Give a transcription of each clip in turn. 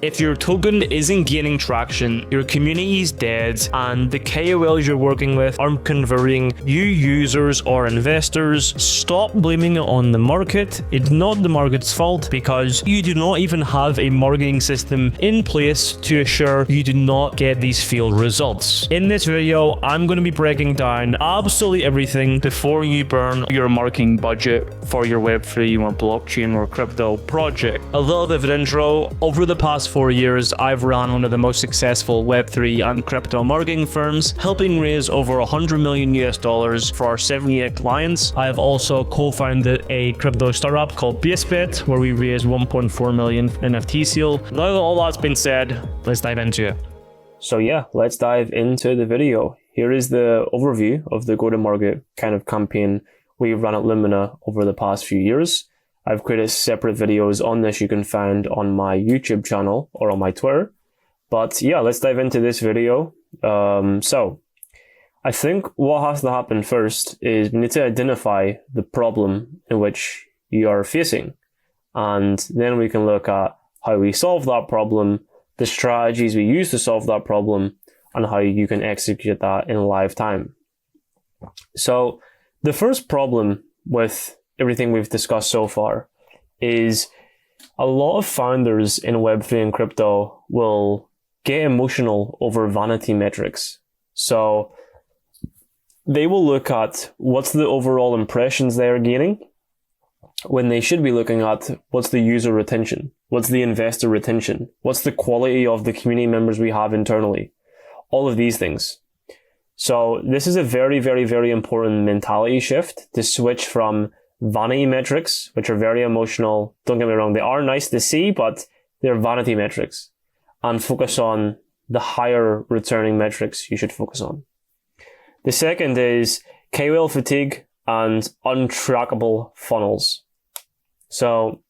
If your token isn't gaining traction, your community is dead, and the KOLs you're working with aren't converting new users or investors, stop blaming it on the market. It's not the market's fault because you do not even have a marketing system in place to assure you do not get these failed results. In this video, I'm going to be breaking down absolutely everything before you burn your marketing budget for your Web3 or blockchain or crypto project. A little bit of an intro. Over the past 4 years, I've run one of the most successful Web3 and crypto marketing firms, helping raise over $100 million for our 78 clients. I have also co-founded a crypto startup called BaseBit, where we raised 1.4 million NFT seal. Now that all that's been said, let's dive into it. So yeah, let's dive into the video. Here is the overview of the go-to-market kind of campaign we've run at Lumina over the past few years. I've created separate videos on this you can find on my YouTube channel or on my Twitter. But yeah, let's dive into this video. So I think what has to happen first is we need to identify the problem in which you are facing. And then we can look at how we solve that problem, the strategies we use to solve that problem, and how you can execute that in live time. So the first problem with everything we've discussed so far is a lot of founders in Web3 and crypto will get emotional over vanity metrics. So they will look at what's the overall impressions they are gaining when they should be looking at what's the user retention, what's the investor retention, what's the quality of the community members we have internally, all of these things. So this is a very, very, very important mentality shift to switch from vanity metrics, which are very emotional. Don't get me wrong, they are nice to see, but they're vanity metrics, and focus on the higher returning metrics you should focus on. The second is KOL fatigue and untrackable funnels. So,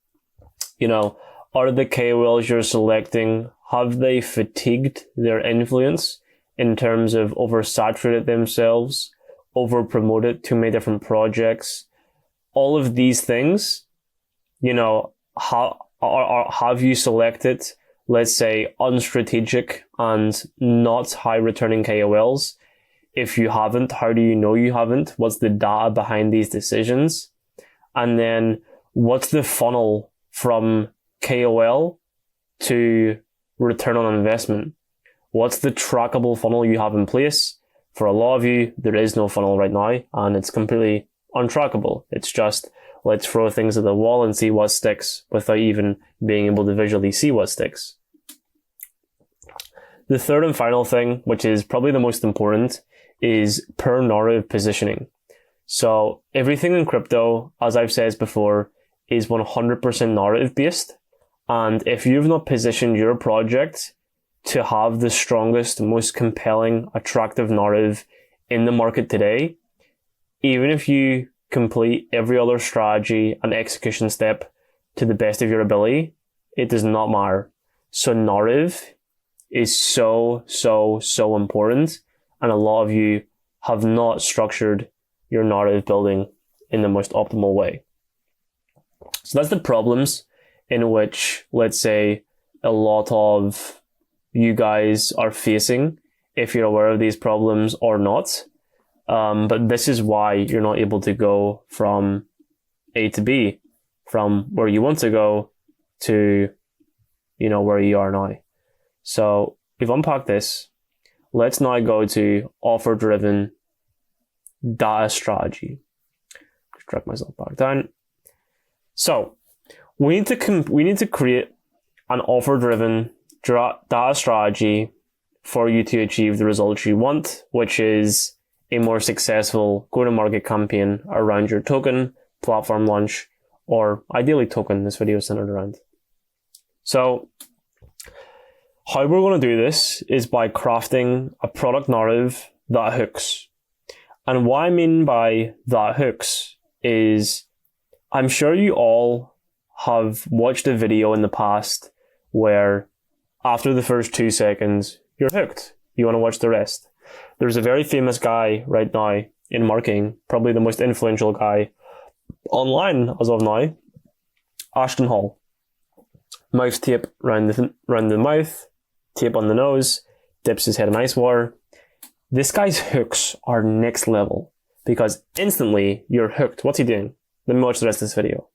are the KOLs you're selecting, have they fatigued their influence in terms of oversaturated themselves, over-promoted too many different projects? All of these things, have you selected, let's say, unstrategic and not high-returning KOLs? If you haven't, how do you know you haven't? What's the data behind these decisions? And then what's the funnel from KOL to return on investment? What's the trackable funnel you have in place? For a lot of you, there is no funnel right now, and it's completely untrackable. It's just, let's throw things at the wall and see what sticks without even being able to visually see what sticks. The third and final thing, which is probably the most important, is per narrative positioning. So everything in crypto, as I've said before, is 100% narrative based. And if you've not positioned your project to have the strongest, most compelling, attractive narrative in the market today, even if you complete every other strategy and execution step to the best of your ability, it does not matter. So narrative is so important, and a lot of you have not structured your narrative building in the most optimal way. So that's the problems in which, let's say, a lot of you guys are facing, if you're aware of these problems or not. But this is why you're not able to go from A to B, from where you want to go to, where you are now. So we've unpacked this. Let's now go to offer-driven data strategy. Just drag myself back down. So we need to create an offer-driven data strategy for you to achieve the results you want, which is a more successful go-to-market campaign around your token, platform launch, or ideally token this video is centered around. So how we're going to do this is by crafting a product narrative that hooks. And what I mean by that hooks is, I'm sure you all have watched a video in the past where after the first 2 seconds, you're hooked. You want to watch the rest. There's a very famous guy right now in marketing, probably the most influential guy online as of now, Ashton Hall. mouth tape round the mouth, tape on the nose, dips his head in ice water. This guy's hooks are next level because instantly you're hooked. What's he doing? Let me watch the rest of this video.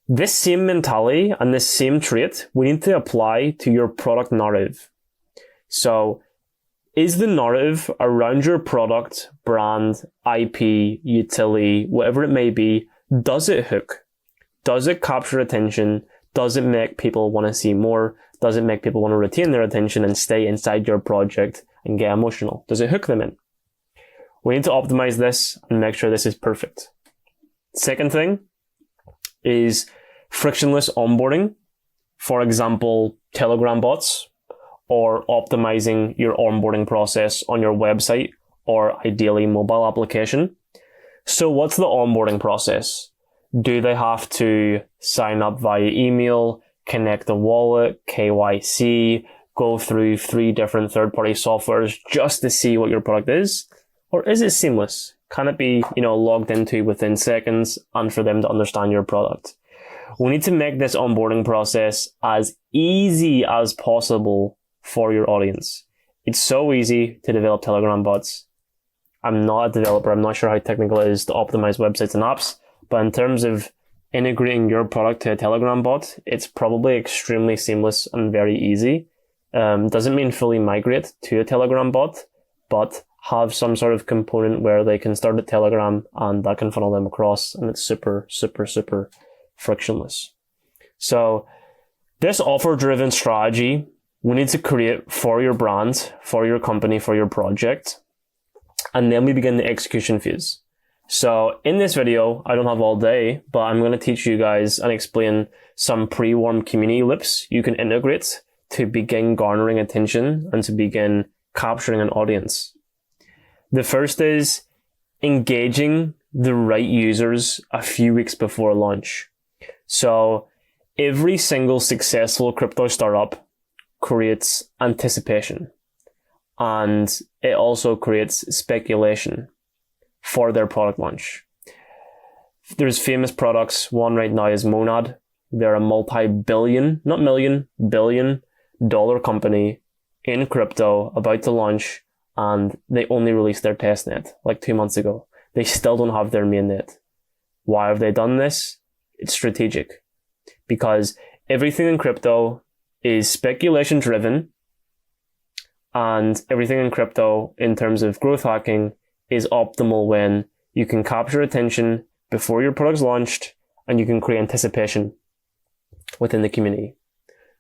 This same mentality and this same trait we need to apply to your product narrative. So, is the narrative around your product, brand, IP, utility, whatever it may be, does it hook? Does it capture attention? Does it make people want to see more? Does it make people want to retain their attention and stay inside your project and get emotional? Does it hook them in? We need to optimize this and make sure this is perfect. Second thing is frictionless onboarding. For example, Telegram bots, or optimizing your onboarding process on your website or ideally mobile application. So what's the onboarding process? Do they have to sign up via email, connect a wallet, KYC, go through 3 different third-party softwares just to see what your product is? Or is it seamless? Can it be, logged into within seconds and for them to understand your product? We need to make this onboarding process as easy as possible for your audience. It's so easy to develop Telegram bots. I'm not a developer. I'm not sure how technical it is to optimize websites and apps, but in terms of integrating your product to a Telegram bot, it's probably extremely seamless and very easy. Doesn't mean fully migrate to a Telegram bot, but have some sort of component where they can start a Telegram and that can funnel them across, and it's super, super, super frictionless. So this offer-driven strategy we need to create for your brand, for your company, for your project, and then we begin the execution phase. So in this video, I don't have all day, but I'm going to teach you guys and explain some pre-warm community loops you can integrate to begin garnering attention and to begin capturing an audience. The first is engaging the right users a few weeks before launch. So every single successful crypto startup creates anticipation, and it also creates speculation for their product launch. There's famous products. One right now is Monad. They're a multi-billion, not million, billion-dollar company in crypto about to launch, and they only released their test net like 2 months ago. They still don't have their main net. Why have they done this? It's strategic, because everything in crypto is speculation driven, and everything in crypto in terms of growth hacking is optimal when you can capture attention before your product's launched and you can create anticipation within the community,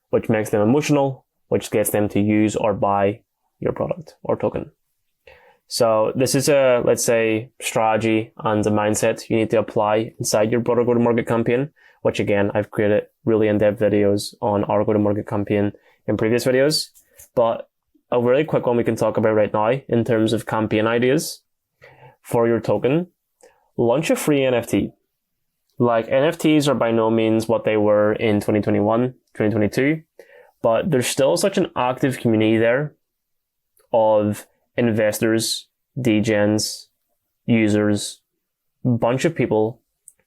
which makes them emotional, which gets them to use or buy your product or token. So this is a, let's say, strategy and a mindset you need to apply inside your broader go-to-market campaign, which again, I've created really in-depth videos on our go-to-market campaign in previous videos. But a really quick one we can talk about right now in terms of campaign ideas for your token. Launch a free NFT. Like, NFTs are by no means what they were in 2021, 2022, but there's still such an active community there of investors, degens, users, bunch of people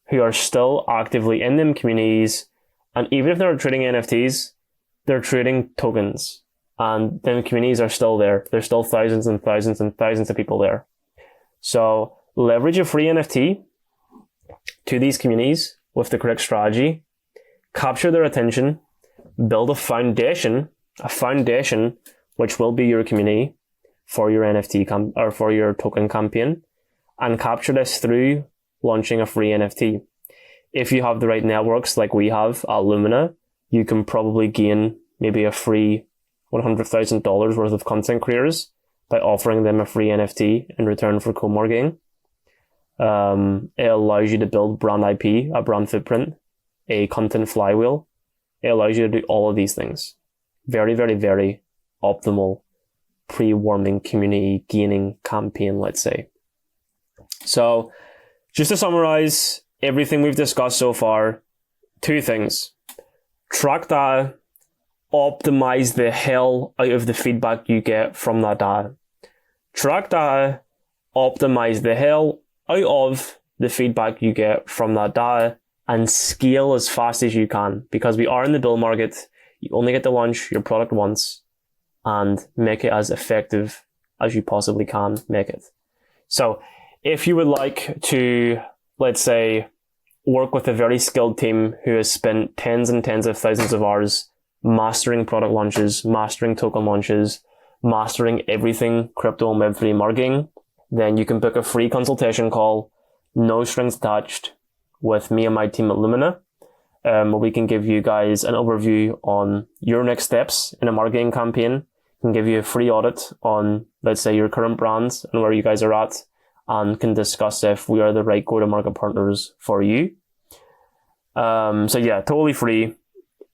who are still actively in them communities. And even if they're trading NFTs, they're trading tokens. And them communities are still there. There's still thousands and thousands and thousands of people there. So leverage a free NFT to these communities with the correct strategy, capture their attention, build a foundation which will be your community for your NFT or for your token campaign, and capture this through launching a free NFT. If you have the right networks like we have at Lumina, you can probably gain maybe a free $100,000 worth of content creators by offering them a free NFT in return for co-marketing. It allows you to build brand IP, a brand footprint, a content flywheel. It allows you to do all of these things. Very, very, very optimal pre-warming community gaining campaign, let's say. So just to summarize everything we've discussed so far, 2 things. Track data, optimize the hell out of the feedback you get from that data. Track data, optimize the hell out of the feedback you get from that data, and scale as fast as you can, because we are in the bull market. You only get to launch your product once and make it as effective as you possibly can make it. So if you would like to, let's say, work with a very skilled team who has spent tens and tens of thousands of hours mastering product launches, mastering token launches, mastering everything crypto and Web3 marketing, then you can book a free consultation call, no strings attached, with me and my team at Lumina. Where we can give you guys an overview on your next steps in a marketing campaign, can give you a free audit on, let's say, your current brands and where you guys are at, and can discuss if we are the right go-to-market partners for you. So yeah, totally free.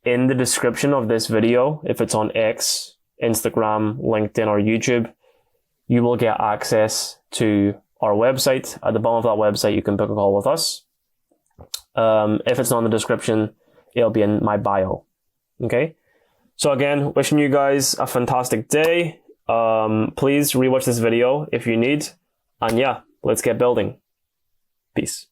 In the description of this video, if it's on X, Instagram, LinkedIn, or YouTube, you will get access to our website. At the bottom of that website, you can book a call with us. If it's not in the description, it'll be in my bio. Okay? So again, wishing you guys a fantastic day. Please rewatch this video if you need. And yeah, let's get building. Peace.